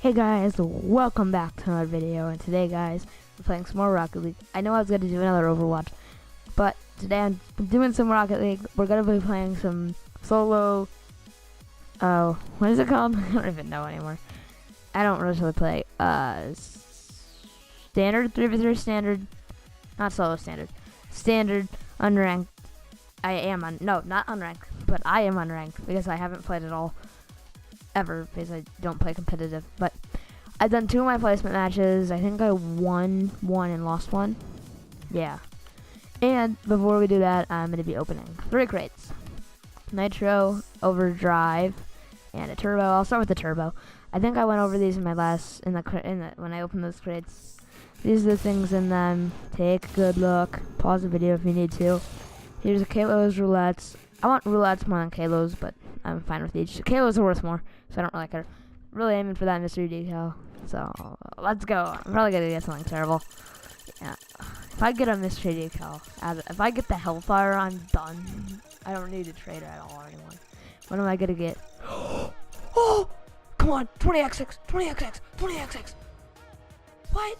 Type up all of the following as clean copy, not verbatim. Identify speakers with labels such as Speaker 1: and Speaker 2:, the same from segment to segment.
Speaker 1: Hey guys, welcome back to another video, and today guys, we're playing some more Rocket League. I know I was going to do another Overwatch, but today I'm doing some Rocket League. We're going to be playing some solo, what is it called? I don't even know anymore. I don't really play, standard, 3v3 standard, not solo standard, standard, unranked. No, not unranked, but I am unranked, because I haven't played at all. Ever, because I don't play competitive, but I've done 2 of my placement matches. I think I won 1 and lost 1. Yeah. And before we do that, I'm going to be opening 3 crates. Nitro, Overdrive, and a Turbo. I'll start with the Turbo. I think I went over these in my last, when I opened those crates. These are the things in them. Take a good look. Pause the video if you need to. Here's the Kalos roulettes. I want roulettes more than Kalos, but I'm fine with each. Kalos are worth more, so I don't really care. Really aiming for that mystery decal. So let's go. I'm probably gonna get something terrible. Yeah. If I get a mystery decal, if I get the Hellfire, I'm done. I don't need to trade it at all anymore. What am I gonna get? Oh! Come on! 20xx! 20xx! 20xx! What?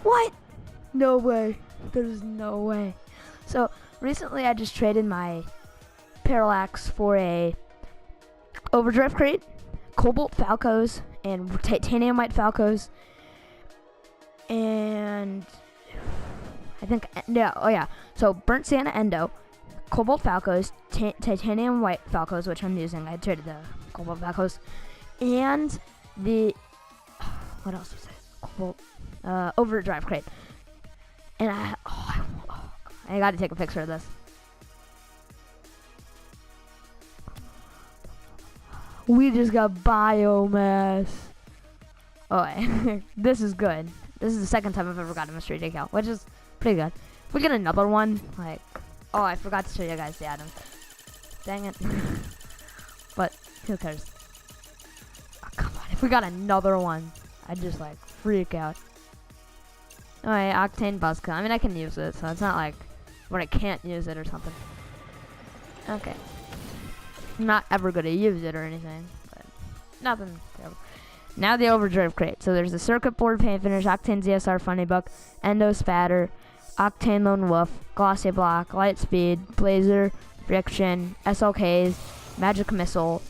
Speaker 1: What? No way. There's no way. So recently I just traded my Parallax for a Overdrive crate, Cobalt Falcos, and Titanium White Falcos, and I think, so Burnt Sienna Endo, Cobalt Falcos, Titanium White Falcos, which I'm using. I traded the Cobalt Falcos, and the, what else was it? Cobalt, Overdrive crate. And I gotta take a picture of this. We just got biomass. Oh, this is good. This is the second time I've ever got a mystery decal, which is pretty good. If we get another one, like, oh, I forgot to show you guys the items. Dang it. But who cares? Oh, come on, if we got another one, I'd just like freak out. Alright, Octane Buzzcut. I mean, I can use it, so it's not like where I can't use it or something. Okay. I'm not ever going to use it or anything, but nothing terrible. Now the Overdrive crate. So there's the Circuit Board Paint Finish, Octane ZSR Funny Buck, Endo Spatter, Octane Lone Wolf, Glossy Block, Light Speed, Blazer, Friction, SLKs, Magic Missile,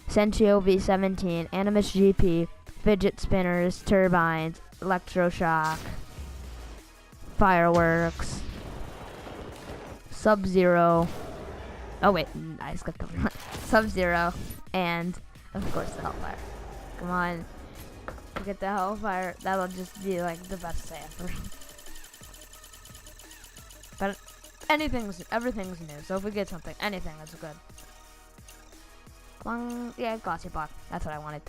Speaker 1: Sentio V17, Animus GP, Fidget Spinners, Turbines, Electroshock, Fireworks, Sub-Zero. Oh wait, I skipped over that. Sub-Zero, and of course the Hellfire. Come on, get the Hellfire. That'll just be like the best day ever. But everything's new. So if we get something, anything is good. Yeah, Glossy Block. That's what I wanted.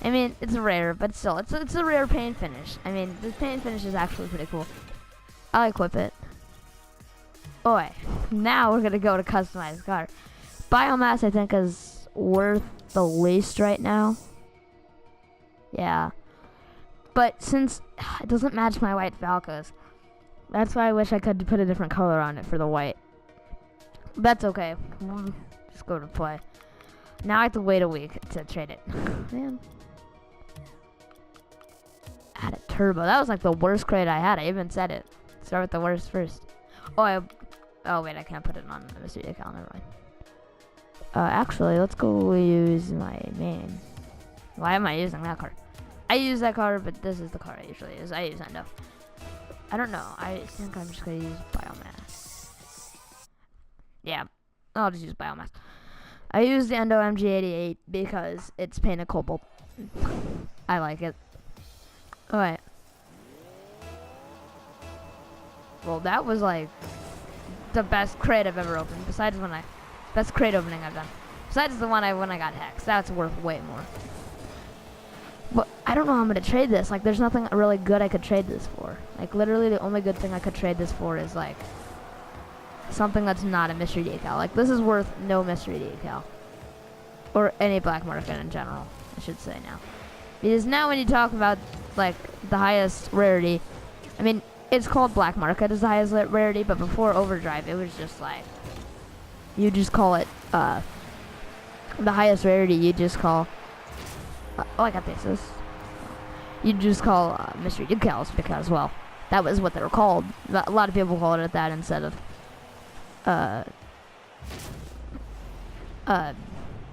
Speaker 1: I mean, it's rare, but still, it's a rare paint finish. I mean, this paint finish is actually pretty cool. I'll equip it. Boy, now we're gonna go to customized car. Biomass, I think, is worth the least right now. Yeah. But since it doesn't match my white Falcos, that's why I wish I could put a different color on it for the white. That's okay. Just go to play. Now I have to wait a week to trade it. Man. Add a Turbo. That was like the worst crate I had. I even said it. Start with the worst first. Oh wait, I can't put it on the mystery decal. Never mind. Actually, let's go use my main. Why am I using that card? I use that card, but this is the card I usually use. I use Endo. I don't know. I think I'm just gonna use Biomass. Yeah, I'll just use Biomass. I use the Endo MG88 because it's painted cobalt. I like it. Alright. Well, that was like the best crate I've ever opened. Besides best crate opening I've done. Besides the one when I got hexed. That's worth way more. But I don't know how I'm gonna trade this. Like, there's nothing really good I could trade this for. Like, literally the only good thing I could trade this for is like something that's not a mystery decal. Like, this is worth no mystery decal. Or any black market in general, I should say now. Because now when you talk about like the highest rarity, I mean, it's called black market as the highest rarity, but before Overdrive, it was just like, you just call it the highest rarity, you just call. Oh, I got this. You just call mystery decals because, well, that was what they were called. A lot of people called it that instead of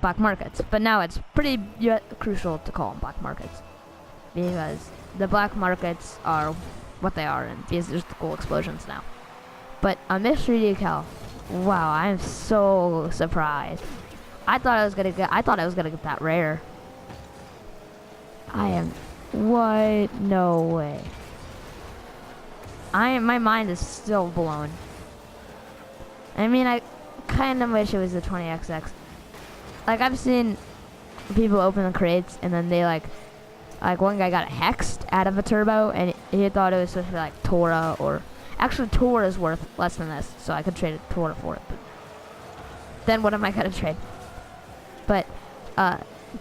Speaker 1: black markets. But now it's pretty crucial to call them black markets because the black markets are what they are, and because there's the cool explosions now. But a mystery decal, wow, I'm so surprised. I thought I was gonna get that rare. What? No way. My mind is still blown. I mean, I kind of wish it was the 20XX. Like, I've seen people open the crates and then they like one guy got hexed out of a turbo and he thought it was supposed to be like Tora, or actually Tora is worth less than this, so I could trade a Tora for it. But then what am I gonna trade? But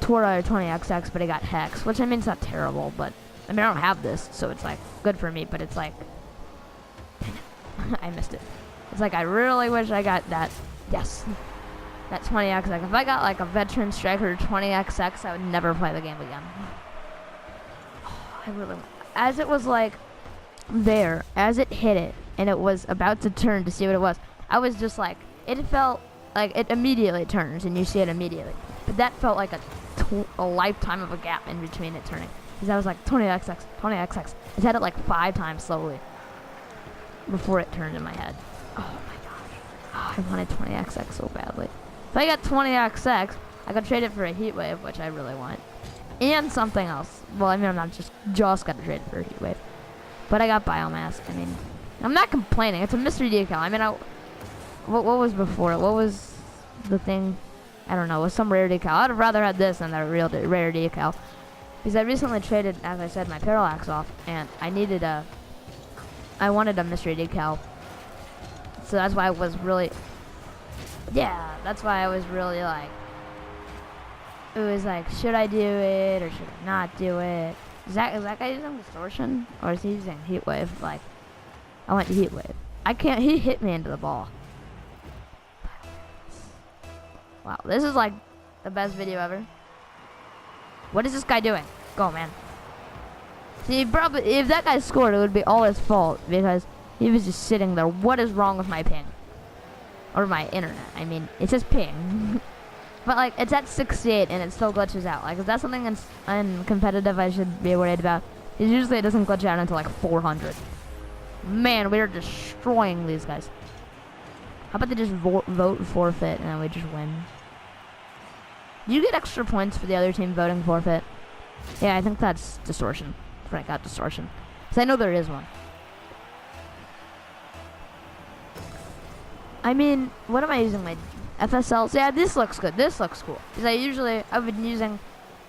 Speaker 1: Tora or 20XX, but it got hexed, which I mean, it's not terrible, but I mean, I don't have this, so it's like good for me, but it's like I missed it. It's like I really wish I got that. Yes, that 20XX. If I got like a veteran striker 20XX, I would never play the game again. I really, as it was like there, as it hit it, and it was about to turn to see what it was, I was just like, it felt like it immediately turns and you see it immediately. But that felt like a lifetime of a gap in between it turning. Because I was like, 20XX, 20XX. It's had it like 5 times slowly before it turned in my head. Oh my gosh. Oh, I wanted 20XX so badly. If I got 20XX, I could trade it for a heat wave, which I really want. And something else. Well, I mean, I'm not just gonna trade it for a heat wave. But I got biomass. I mean, I'm not complaining. It's a mystery decal. I mean, what was before it? What was the thing? I don't know. It was some rare decal. I'd have rather had this than the real rare decal. Because I recently traded, as I said, my parallax off. And I wanted a mystery decal. So that's why I was really... Yeah, that's why I was really like... It was like, should I do it or should I not do it? Is that guy using distortion? Or is he using heat wave? Like, I went to heat wave. I can't... He hit me into the ball. Wow, this is like the best video ever. What is this guy doing? Go, man. See, probably if that guy scored, it would be all his fault because he was just sitting there. What is wrong with my ping? Or my internet? I mean, it says ping. But like, it's at 68 and it still glitches out. Like, is that something in competitive I should be worried about? Because usually it doesn't glitch out until like 400. Man, we are destroying these guys. How about they just vote forfeit and then we just win? Do you get extra points for the other team voting forfeit? Yeah, I think that's distortion. Frank got distortion. Because I know there is one. I mean, what am I using? My FSLs? Yeah, this looks good. This looks cool. Because I've been using,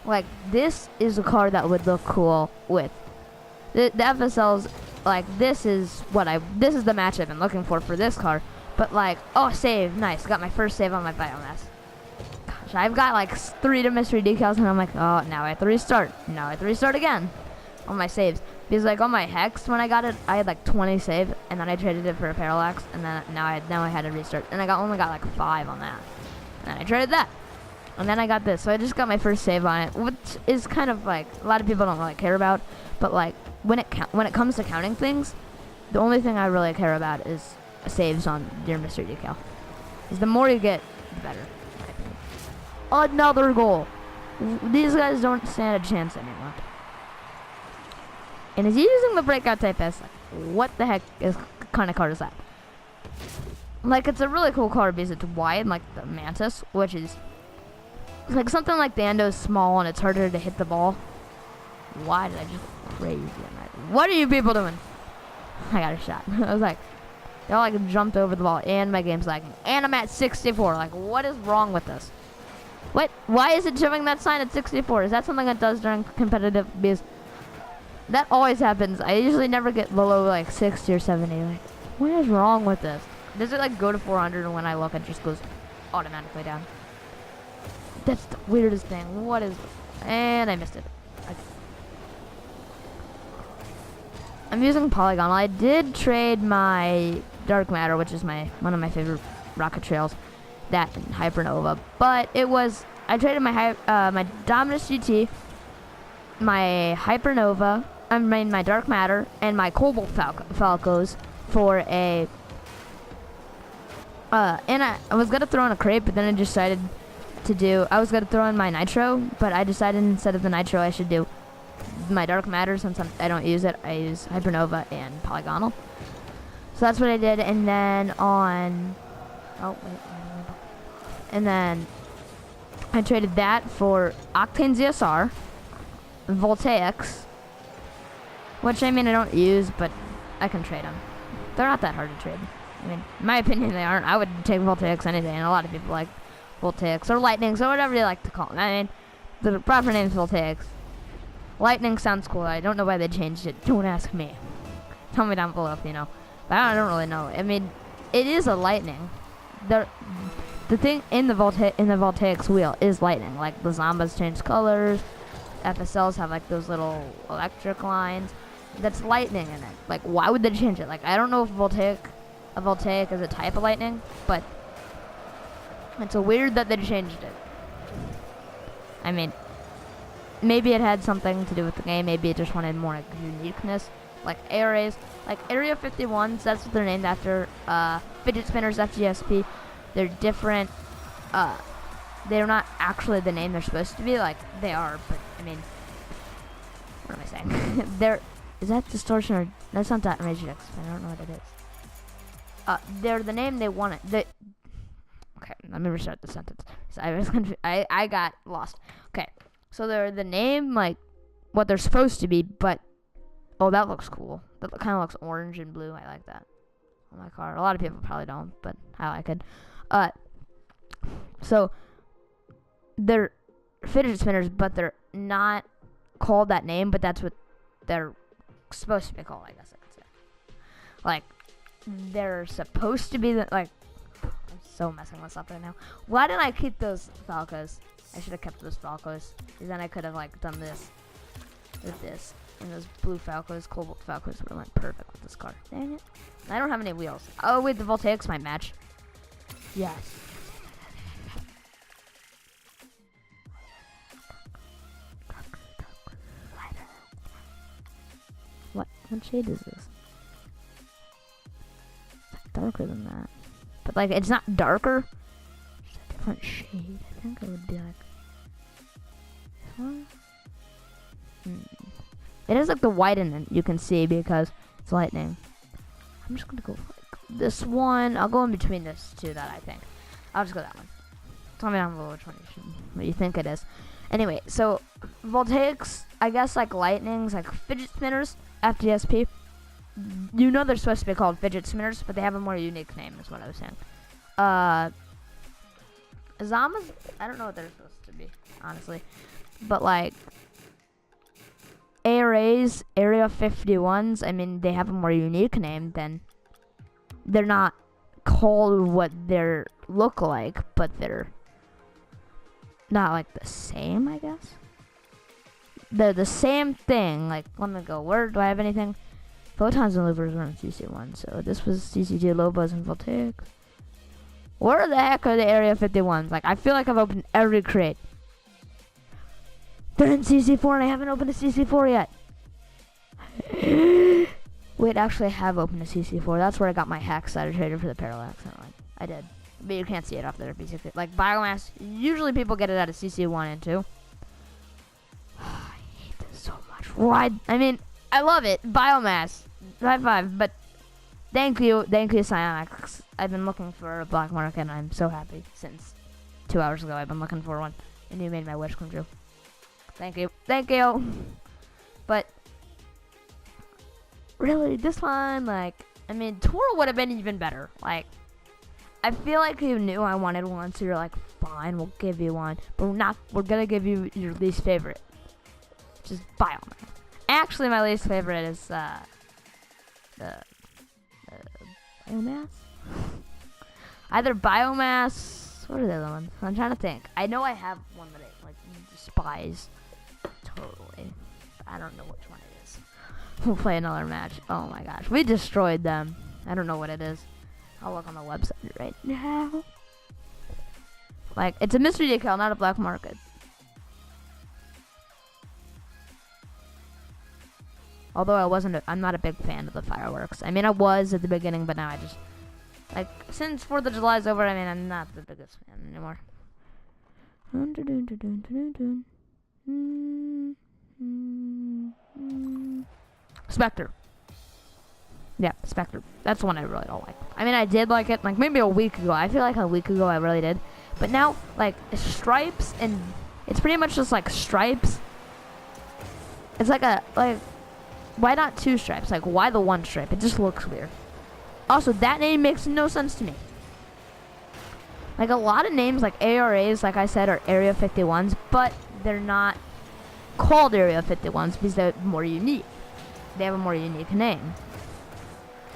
Speaker 1: like, this is a card that would look cool with. The FSLs, like, this is the match I've been looking for this card. But like, oh, save, nice. Got my first save on my biomass. Gosh, I've got like 3 mystery decals and I'm like, oh, now I have to restart. Now I have to restart again on my saves. Because like on my hex, when I got it, I had like 20 save and then I traded it for a parallax and then now I had to restart. And I only got like 5 on that. And then I traded that. And then I got this. So I just got my first save on it, which is kind of like, a lot of people don't really care about. But like, when it comes to counting things, the only thing I really care about is saves on your mystery decal. Because the more you get, the better. Another goal. These guys don't stand a chance anymore. And is he using the breakout type S? Like, what the heck kind of card is that? Like, it's a really cool card because it's wide, like the Mantis, which is like something like the Endo's small and it's harder to hit the ball. Why did I just crazy on that? What are you people doing? I got a shot. I was like, they all like jumped over the ball and my game's lagging. And I'm at 64. Like, what is wrong with this? What? Why is it showing that sign at 64? Is that something it does during competitive? Because that always happens. I usually never get below like 60 or 70. Like, what is wrong with this? Does it like go to 400 and when I look it just goes automatically down? That's the weirdest thing. What is... And I missed it. Okay. I'm using Polygonal. I did trade my Dark Matter, which is one of my favorite rocket trails, that and Hypernova, but it was I traded my Dominus GT, my Hypernova, my Dark Matter, and my Cobalt Falcos for a. And I was gonna throw in a crate, but then I decided I was gonna throw in my Nitro, but I decided instead of the Nitro I should do my Dark Matter since I don't use it. I use Hypernova and Polygonal. So that's what I did, and then and then I traded that for Octane ZSR, Voltaics, which I mean I don't use, but I can trade them. They're not that hard to trade. I mean, in my opinion, they aren't. I would take Voltaics any day, and a lot of people like Voltaics or Lightnings or whatever you like to call them. I mean, the proper name is Voltaics. Lightning sounds cool. I don't know why they changed it. Don't ask me. Tell me down below if you know. But I don't really know. I mean, it is a Lightning. The thing in the Voltaics wheel is Lightning. Like the Zombas change colors. FSLs have like those little electric lines. That's Lightning in it. Like, why would they change it? Like, I don't know if a Voltaic is a type of Lightning, but it's a weird that they changed it. I mean, maybe it had something to do with the game. Maybe it just wanted more like, uniqueness. Like arrays, like Area 51s, that's what they're named after. Fidget Spinners, FGSP. They're different. They're not actually the name they're supposed to be. Like, they are, but, I mean, what am I saying? Is that Distortion or... That's not that Magix. I don't know what it is. They're the name they wanted. Okay, let me restart the sentence. So I got lost. Okay, so they're the name, like, what they're supposed to be, but... Oh, that looks cool. That kind of looks orange and blue. I like that on my car. A lot of people probably don't, but I like it. So they're fidget spinners, but they're not called that name, but that's what they're supposed to be called, I guess I could say. Like, they're supposed to be I'm so messing this up right now. Why didn't I keep those Falcos? I should have kept those Falcos, because then I could have, like, done this with this. And those blue Falcos, Cobalt Falcos would have went perfect with this car. Dang it. I don't have any wheels. Oh, wait, the Voltaics might match. Yes. What shade is this? It's like darker than that. But, like, it's not darker. It's a different shade. I think it would be like... This one? It has like the white in it, you can see, because it's Lightning. I'm just gonna go for like this one. I'll go in between this two that I think. I'll just go that one. Tell me down below which one what you think it is. Anyway, so Voltaics, I guess like Lightnings, like fidget spinners, FGSP. You know they're supposed to be called fidget spinners, but they have a more unique name, is what I was saying. Zamas, I don't know what they're supposed to be, honestly. But like arrays, Area 51s, I mean, they have a more unique name than... They're not called what they look like, but they're not, like, the same, I guess? They're the same thing. Like, let me go. Where do I have anything? Photons and Loopers were in CC1, so this was CC2, Lobos, and Voltaics. Where the heck are the Area 51s? Like, I feel like I've opened every crate. They're in CC4 and I haven't opened a CC4 yet. Wait, actually I have opened a CC4. That's where I got my Hex that I traded for the Parallax. I did. But you can't see it off there, basically. Like Biomass, usually people get it out of CC1 and 2. I hate this so much. Why? I mean, I love it. Biomass. High five, but thank you, Psionics. I've been looking for a black market and I'm so happy since 2 hours ago. I've been looking for one and you made my wish come true. Thank you. But really, this one, like, I mean, Toro would have been even better. Like, I feel like you knew I wanted one, so you're like, fine, we'll give you one, but we're gonna give you your least favorite, which is Biomass. Actually, my least favorite is the Biomass. Either Biomass. What are the other ones? I'm trying to think. I know I have one that I like despise. Totally. I don't know which one it is. We'll play another match. Oh my gosh. We destroyed them. I don't know what it is. I'll look on the website right now. Like, it's a mystery decal, not a black market. Although I'm not a big fan of the fireworks. I mean, I was at the beginning, but now I just, like, since 4th of July is over, I mean, I'm not the biggest fan anymore. Spectre. Yeah, Spectre. That's one I really don't like. I mean, I did like it, like, maybe a week ago. I feel like a week ago I really did. But now, like, stripes, and it's pretty much just, like, stripes. It's like why not 2 stripes? Like, why the 1 stripe? It just looks weird. Also, that name makes no sense to me. Like, a lot of names, like ARAs, like I said, are Area 51s, but they're not called Area 51s because they're more unique. They have a more unique name.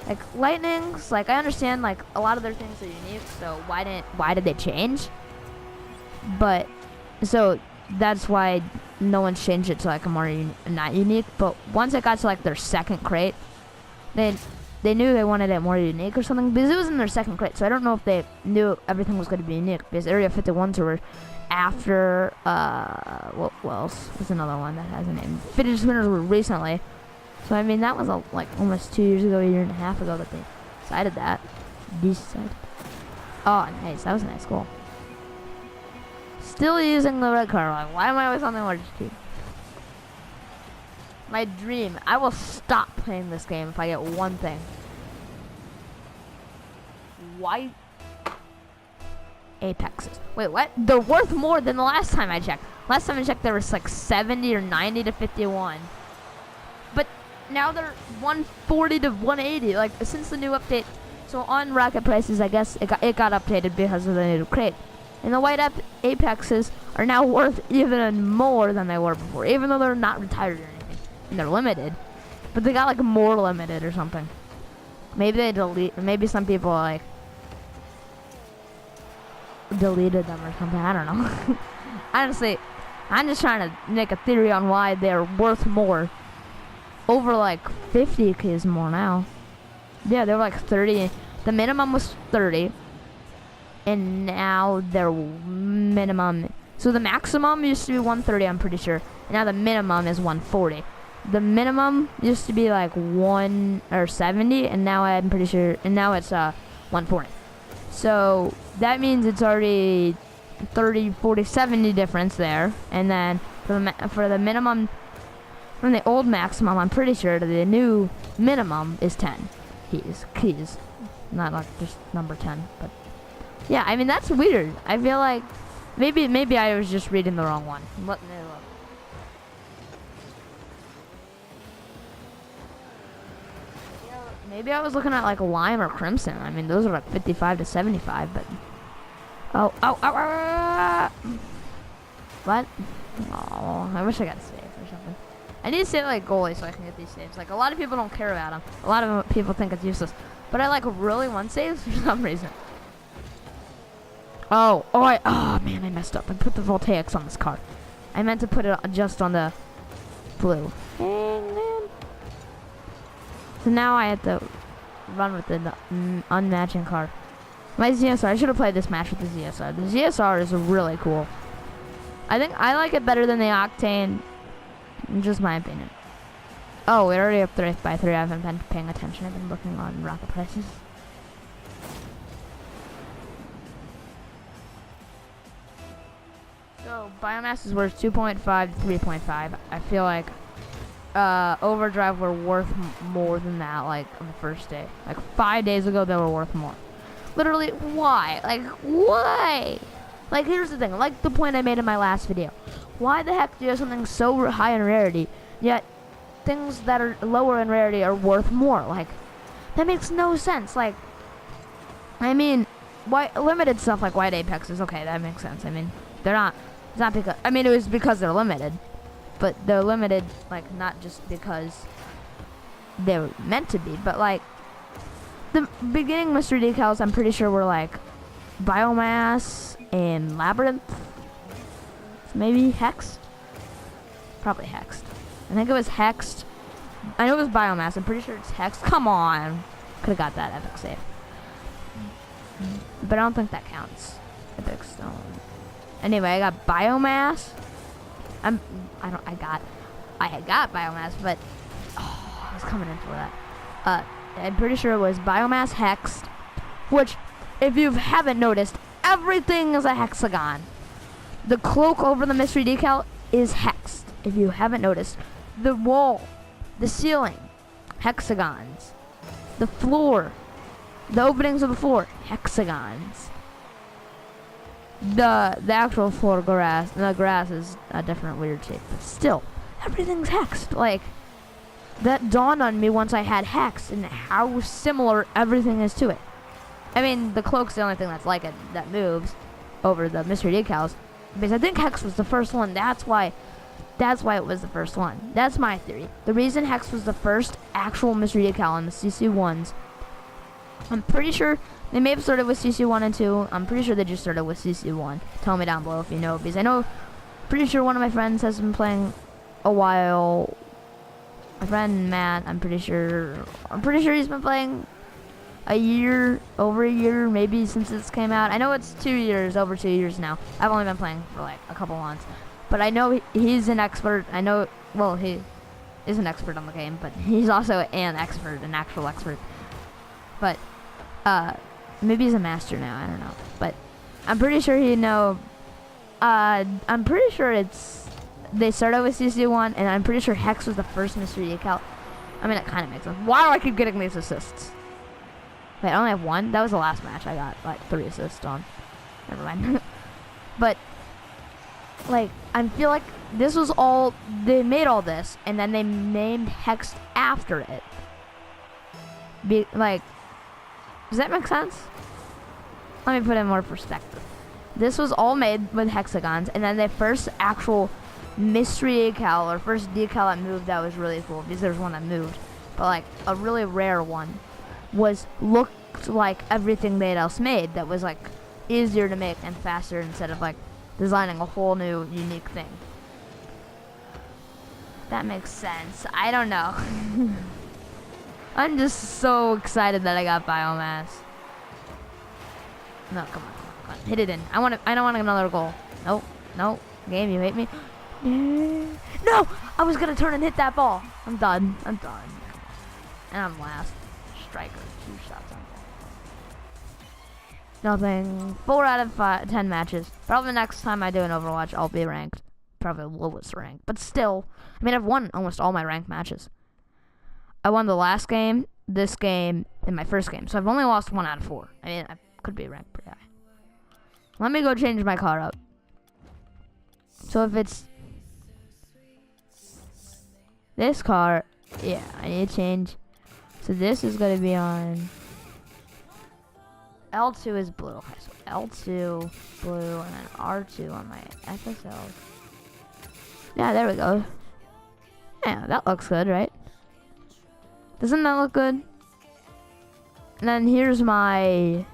Speaker 1: Like, Lightnings, like, I understand, like, a lot of their things are unique, so why did they change? But, so, that's why no one's changed it to, like, a more not unique. But once it got to, like, their 2nd crate, they knew they wanted it more unique or something, because it was in their 2nd crate, so I don't know if they knew everything was going to be unique, because Area 51s were after, what else? There's another one that has a name. Fidget Spinners were recently. So, I mean, that was, like, almost 2 years ago, a year and a half ago that they decided that. Oh, nice. That was a nice goal. Still using the red card. Like, why am I always on the orange team? My dream. I will stop playing this game if I get one thing. White apexes. Wait, what? They're worth more than the last time I checked. Last time I checked, there was, like, 70 or 90 to 51. But now they're 140 to 180. Like, since the new update. So on Rocket Prices, I guess it got updated because of the new crate. And the white apexes are now worth even more than they were before, even though they're not retired or anything. And they're limited. But they got, like, more limited or something. Maybe they maybe some people, like, deleted them or something. I don't know. Honestly, I'm just trying to make a theory on why they're worth more. Over, like, 50 Ks more now. Yeah, they were like 30. The minimum was 30. And now their minimum. So the maximum used to be 130, I'm pretty sure. And now the minimum is 140. The minimum used to be like 170, and now I'm pretty sure. And now it's 140. So that means it's already 30, 40, 70 difference there. And then for the minimum, from the old maximum, I'm pretty sure the new minimum is 10 keys. Not like just number 10, but yeah, I mean, that's weird. I feel like maybe I was just reading the wrong one. Let me look. Maybe I was looking at like lime or crimson. I mean, those are like 55 to 75, but what? Oh, I wish I got a save or something. I need to save like goalie so I can get these saves. Like, a lot of people don't care about them. A lot of people think it's useless, but I like really want saves for some reason. Oh man, I messed up. I put the voltaics on this car. I meant to put it just on the blue. Dang, man. So now I have to run with the unmatching car. My ZSR, I should have played this match with the ZSR. The ZSR is really cool. I think I like it better than the Octane. Just my opinion. Oh, we're already up 3 by 3. I haven't been paying attention. I've been looking on Rocket Prices. So, biomass is worth 2.5 to 3.5. I feel like Overdrive were worth more than that, like, on the first day. Like, 5 days ago, they were worth more. Literally, why? Like, why? Like, here's the thing. Like the point I made in my last video. Why the heck do you have something so high in rarity, yet things that are lower in rarity are worth more? Like, that makes no sense. Like, I mean, why limited stuff like white apexes? Okay, that makes sense. I mean, they're not. It's not because. I mean, it was because they're limited, but they're limited like not just because they were meant to be, but like the beginning mystery decals. I'm pretty sure were like biomass and labyrinth. Maybe hexed? Probably hexed. I think it was hexed. I know it was biomass. I'm pretty sure it's hexed. Come on. Could have got that epic save. But I don't think that counts. Epic stone. Anyway, I got biomass. I had got biomass, but I was coming in for that. I'm pretty sure it was biomass hexed, which, if you haven't noticed, everything is a hexagon. The cloak over the mystery decal is hexed, if you haven't noticed. The wall, the ceiling, hexagons. The floor, the openings of the floor, hexagons. The actual floor grass, the grass is a different weird shape, but still, everything's hexed. Like, that dawned on me once I had hex and how similar everything is to it. I mean, the cloak's the only thing that's like it, that moves over the mystery decals, because I think hex was the first one. That's why it was the first one. That's my theory. The reason hex was the first actual mystery decal on the CC1s, I'm pretty sure they may have started with CC1 and 2. I'm pretty sure they just started with CC1. Tell me down below if you know, because I know, pretty sure one of my friends has been playing a while. My friend Matt, I'm pretty sure he's been playing over a year, maybe since this came out. I know it's 2 years, over 2 years now. I've only been playing for like a couple months. But I know he's an expert. I know, well, he is an expert on the game, but he's also an actual expert. But, maybe he's a master now, I don't know. But I'm pretty sure I'm pretty sure they started with CC1, and I'm pretty sure Hex was the first mystery decal. I mean, it kind of makes sense. Why do I keep getting these assists? Wait, I only have one? That was the last match I got, like, 3 assists on. Never mind. But, like, I feel like this was all, they made all this, and then they named Hex after it. Like, does that make sense? Let me put it in more perspective. This was all made with hexagons, and then the first actual mystery decal, or first decal that moved that was really cool, because there's one that moved, but like a really rare one, looked like everything they'd else made that was like easier to make and faster instead of like designing a whole new unique thing. That makes sense. I don't know. I'm just so excited that I got biomass. No, come on. Hit it in. I don't want another goal. Nope. Nope. Game, you hate me. No! I was gonna turn and hit that ball. I'm done. And I'm last. Striker. 2 shots on goal. Nothing. 4 out of 10 matches. Probably next time I do an Overwatch, I'll be ranked. Probably lowest rank. But still, I mean, I've won almost all my ranked matches. I won the last game, this game, and my first game. So I've only lost 1 out of 4. I mean, I could be ranked pretty high. Let me go change my car up. So if it's this car, yeah, I need to change. So this is going to be on L2 is blue. Okay, so L2, blue, and then R2 on my FSL. Yeah, there we go. Yeah, that looks good, right? Doesn't that look good? And then here's my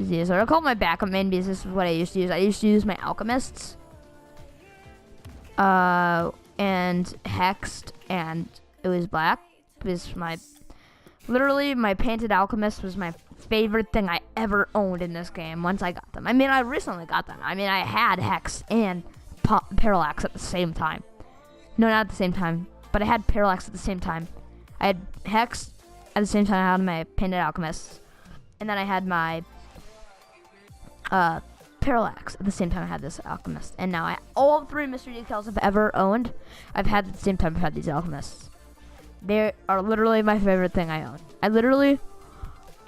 Speaker 1: so I call my backup main because this is what I used to use. I used to use my alchemists. And hexed, and it was black. Because literally my painted alchemist was my favorite thing I ever owned in this game once I got them. I mean, I recently got them. I mean, I had hex and parallax at the same time. No, not at the same time, but I had parallax at the same time. I had hex at the same time I had my painted alchemist, and then I had my parallax at the same time I had this alchemist. And now all 3 mystery decals I've ever owned, I've had at the same time I've had these alchemists. They are literally my favorite thing I own. I literally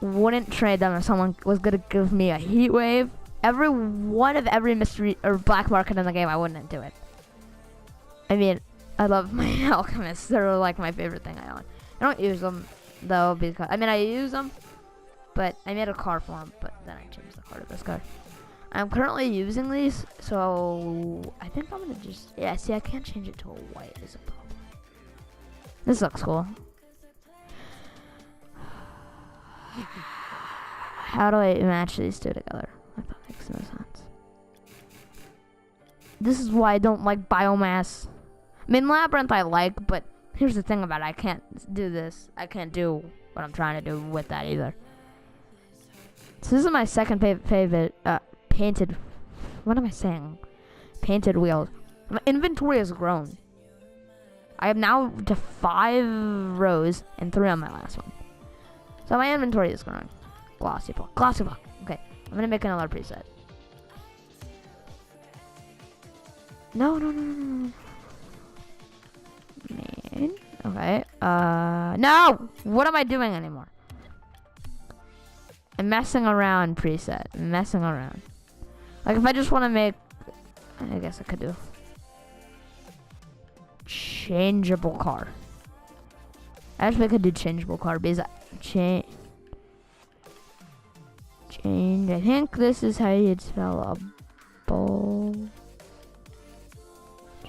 Speaker 1: wouldn't trade them if someone was gonna give me a heat wave. Every mystery or black market in the game, I wouldn't do it. I mean, I love my alchemists. They're like my favorite thing I own. I don't use them though, because I mean, I use them, but I made a car for them, but then I changed the car to this car. I'm currently using these, so I think I'm gonna just, yeah, see, I can't change it to a white is a problem. This looks cool. How do I match these two together? That makes no sense. This is why I don't like biomass. I mean, Labyrinth I like, but here's the thing about it. I can't do this. I can't do what I'm trying to do with that either. So this is my second favorite painted. What am I saying? Painted wheels. My inventory has grown. I am now to 5 rows and 3 on my last one. So my inventory is growing. Glossy block. Glossy block. Okay, I'm gonna make another preset. No. Man. Okay. No! What am I doing anymore? I'm messing around preset. I'm messing around. Like if I just want to make, I guess I could do changeable car. Actually, I could do changeable car because change. I think this is how you'd spell a bowl.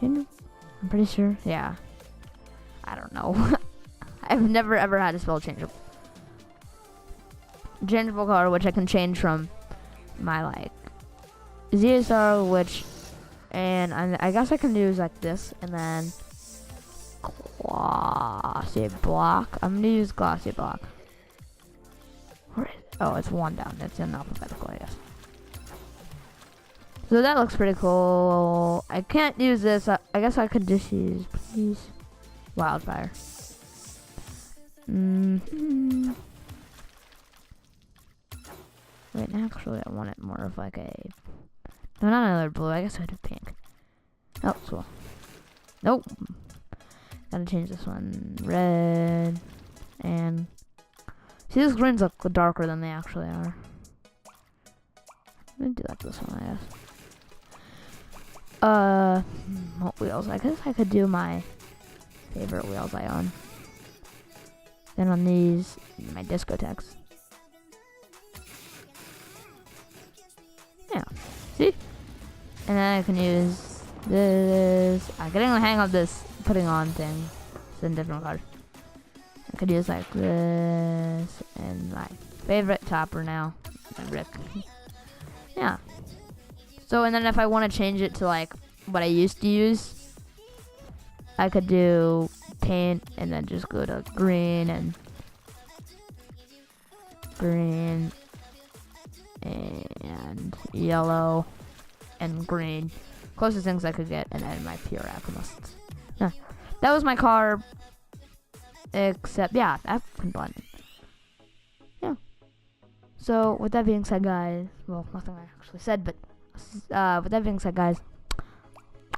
Speaker 1: Change. I'm pretty sure. Yeah. I don't know. I've never ever had to spell changeable. Changeable car, which I can change from my like ZSR, which, and I guess I can use like this, and then glossy block. I'm gonna use glossy block. Where is it? Oh, it's 1 down. It's in alphabetical, I guess. So that looks pretty cool. I can't use this. I guess I could just use wildfire. Wait, actually, I want it more of like a. No, not another blue. I guess I do pink. Oh, cool. Nope. Gotta change this one. Red. And. See, these greens look darker than they actually are. I'm gonna do like this one, I guess. What wheels? I guess I could do my favorite wheels I own. Then on these, my discotheques. Yeah. See? And then I can use this. I'm getting the hang of this putting on thing. It's in different colors. I could use like this and my favorite topper now, my brick. Yeah. So and then if I want to change it to like what I used to use, I could do paint and then just go to green and yellow and green. Closest things I could get, and then my pure alchemists. Yeah. That was my car. Except, yeah, that can blend. Yeah. So, with that being said, guys, well, nothing I actually said, but with that being said, guys,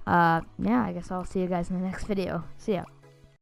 Speaker 1: yeah, I guess I'll see you guys in the next video. See ya.